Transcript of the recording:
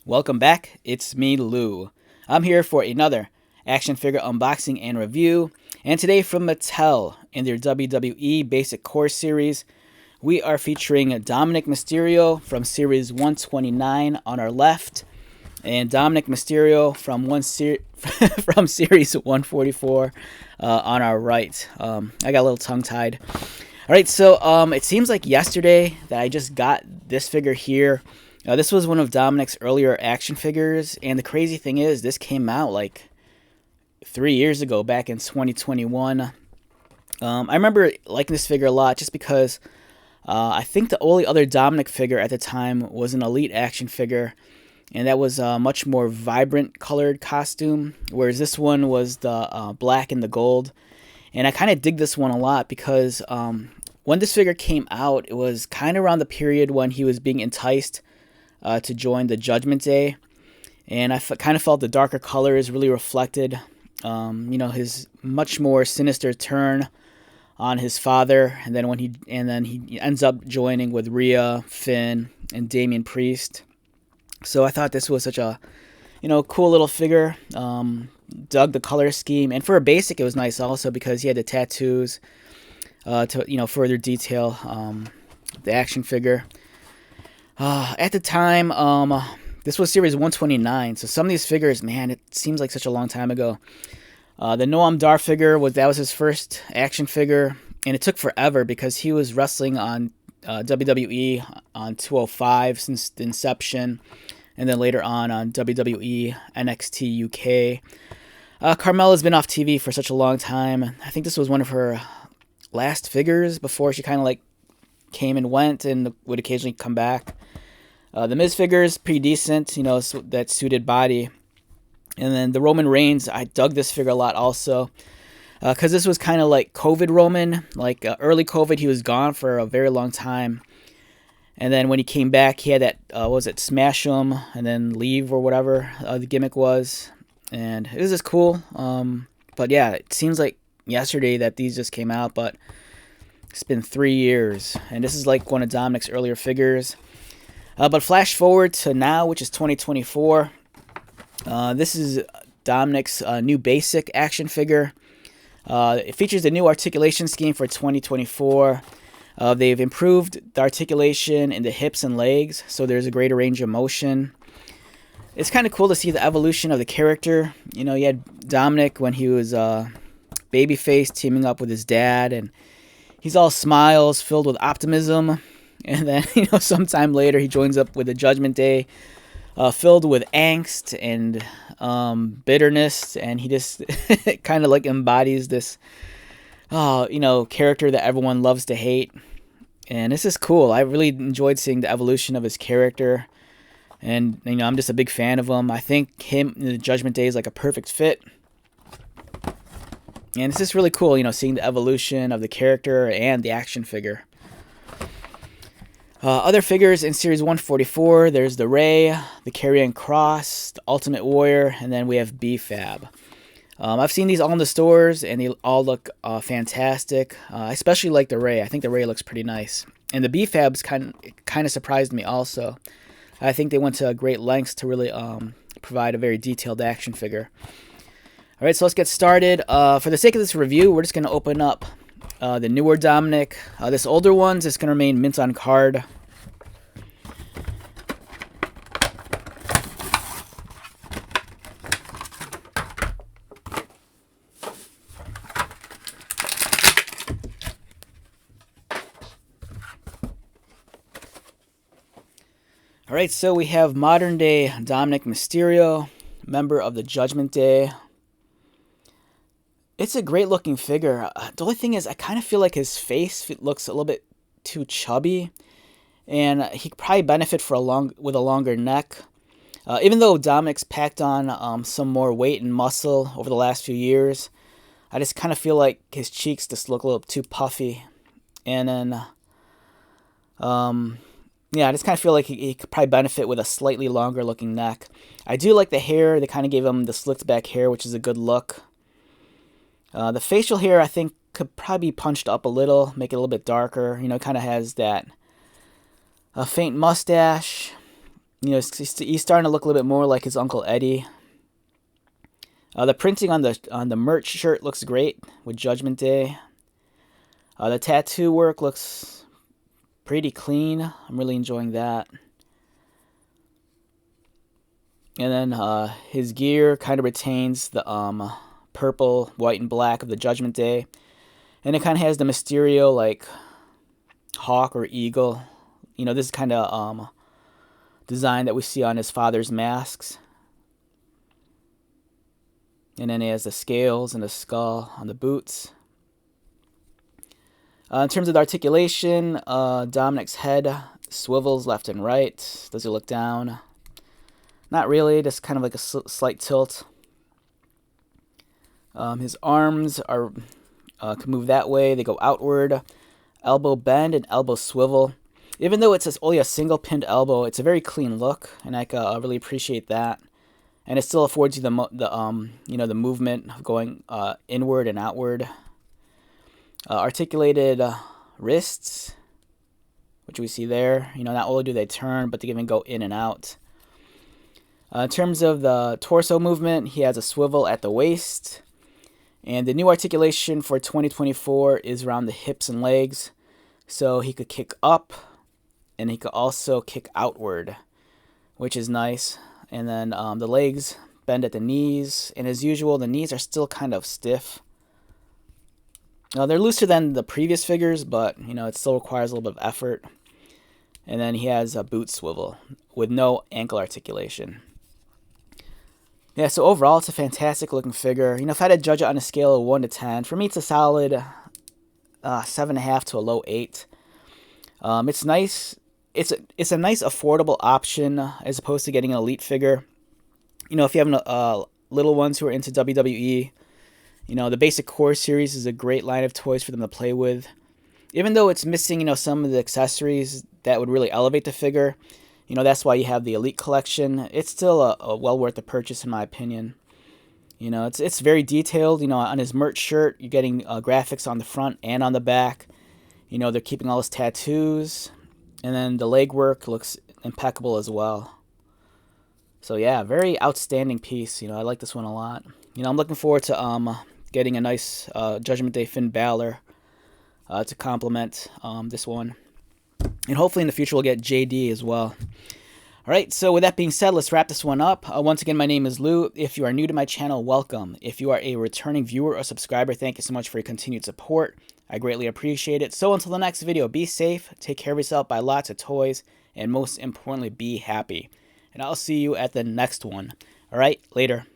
Welcome back, it's me, Lou. I'm here for another action figure unboxing and review, and today from Mattel in their WWE Basic Core series, we are featuring Dominik Mysterio from Series 129 on our left, and Dominik Mysterio from from Series 144 on our right. I got a little tongue-tied. Alright, so it seems like yesterday that I just got this figure here. This was one of Dominik's earlier action figures, and the crazy thing is, this came out like 3 years ago, back in 2021. I remember liking this figure a lot just because I think the only other Dominik figure at the time was an Elite action figure, and that was a much more vibrant colored costume, whereas this one was the black and the gold. And I kind of dig this one a lot because when this figure came out, it was kind of around the period when he was being enticed to join the Judgment Day, and I kind of felt the darker colors really reflected, his much more sinister turn on his father, and then he ends up joining with Rhea, Finn, and Damian Priest. So I thought this was such a, cool little figure. Dug the color scheme, and for a basic, it was nice also because he had the tattoos to further detail the action figure. At the time, this was Series 129, so some of these figures, man, it seems like such a long time ago. The Noam Dar figure was his first action figure, and it took forever because he was wrestling on WWE on 205 since the inception, and then later on WWE NXT UK. Carmella's been off TV for such a long time. I think this was one of her last figures before she kind of like came and went and would occasionally come back. The Miz figure is pretty decent, that suited body. And then the Roman Reigns, I dug this figure a lot also, because this was kind of like COVID Roman. Like early COVID, he was gone for a very long time. And then when he came back, he had that, smash him and then leave or whatever the gimmick was. And it was just cool. But yeah, it seems like yesterday that these just came out, but it's been 3 years. And this is like one of Dominik's earlier figures. But flash forward to now, which is 2024. This is Dominik's new basic action figure. It features a new articulation scheme for 2024. They've improved the articulation in the hips and legs, so there's a greater range of motion. It's kind of cool to see the evolution of the character. You had Dominik when he was babyface teaming up with his dad, and he's all smiles, filled with optimism. And then, sometime later, he joins up with the Judgment Day, filled with angst and bitterness, and he just kind of like embodies this, character that everyone loves to hate. And this is cool. I really enjoyed seeing the evolution of his character, and I'm just a big fan of him. I think him in the Judgment Day is like a perfect fit. And it's just really cool, seeing the evolution of the character and the action figure. Other figures in Series 144, there's the Ray, the Karrion Kross, the Ultimate Warrior, and then we have B-Fab. I've seen these all in the stores, and they all look fantastic. I especially like the Ray. I think the Ray looks pretty nice. And the B-Fab's kind of surprised me also. I think they went to great lengths to really provide a very detailed action figure. All right, so let's get started. For the sake of this review, we're just going to open up the newer Dominik. This older one's just going to remain mint on card. Alright, so we have modern day Dominik Mysterio, member of the Judgment Day. It's a great looking figure. The only thing is, I kind of feel like his face looks a little bit too chubby, and he could probably benefit with a longer neck. Even though Dominik's packed on some more weight and muscle over the last few years, I just kind of feel like his cheeks just look a little too puffy. And then, I just kind of feel like he could probably benefit with a slightly longer looking neck. I do like the hair. They kind of gave him the slicked back hair, which is a good look. The facial hair, I think, could probably be punched up a little, make it a little bit darker. Kind of has that faint mustache. You know, he's starting to look a little bit more like his Uncle Eddie. The printing on the merch shirt looks great with Judgment Day. The tattoo work looks pretty clean. I'm really enjoying that. And then his gear kind of retains the purple, white, and black of the Judgment Day. And it kind of has the Mysterio, like, hawk or eagle. You know, this is kind of design that we see on his father's masks. And then he has the scales and the skull on the boots. In terms of the articulation, Dominik's head swivels left and right. Does he look down? Not really, just kind of like a slight tilt. His arms are can move that way. They go outward. Elbow bend and elbow swivel. Even though it's only a single pinned elbow, it's a very clean look, and I really appreciate that. And it still affords you the movement of going inward and outward. Articulated wrists, which we see there. You know, not only do they turn, but they even go in and out. In terms of the torso movement, he has a swivel at the waist. And the new articulation for 2024 is around the hips and legs. So he could kick up, and he could also kick outward, which is nice. And then the legs bend at the knees. And as usual, the knees are still kind of stiff. They're looser than the previous figures, but, you know, it still requires a little bit of effort. And then he has a boot swivel with no ankle articulation. Yeah, so overall, it's a fantastic looking figure. You know, if I had to judge it on a scale of 1 to 10, for me, it's a solid 7.5 to a low 8. It's nice. It's a nice, affordable option as opposed to getting an elite figure. You know, if you have little ones who are into WWE, you know, the Basic Core series is a great line of toys for them to play with. Even though it's missing, you know, some of the accessories that would really elevate the figure, you know, that's why you have the Elite Collection. It's still a well worth the purchase, in my opinion. You know, it's very detailed. You know, on his merch shirt, you're getting graphics on the front and on the back. You know, they're keeping all his tattoos. And then the leg work looks impeccable as well. So, yeah, very outstanding piece. You know, I like this one a lot. You know, I'm looking forward to getting a nice Judgment Day Finn Balor to complement this one. And hopefully in the future we'll get JD as well. Alright, so with that being said, let's wrap this one up. Once again, my name is Lou. If you are new to my channel, welcome. If you are a returning viewer or subscriber, thank you so much for your continued support. I greatly appreciate it. So until the next video, be safe, take care of yourself, buy lots of toys, and most importantly, be happy. And I'll see you at the next one. Alright, later.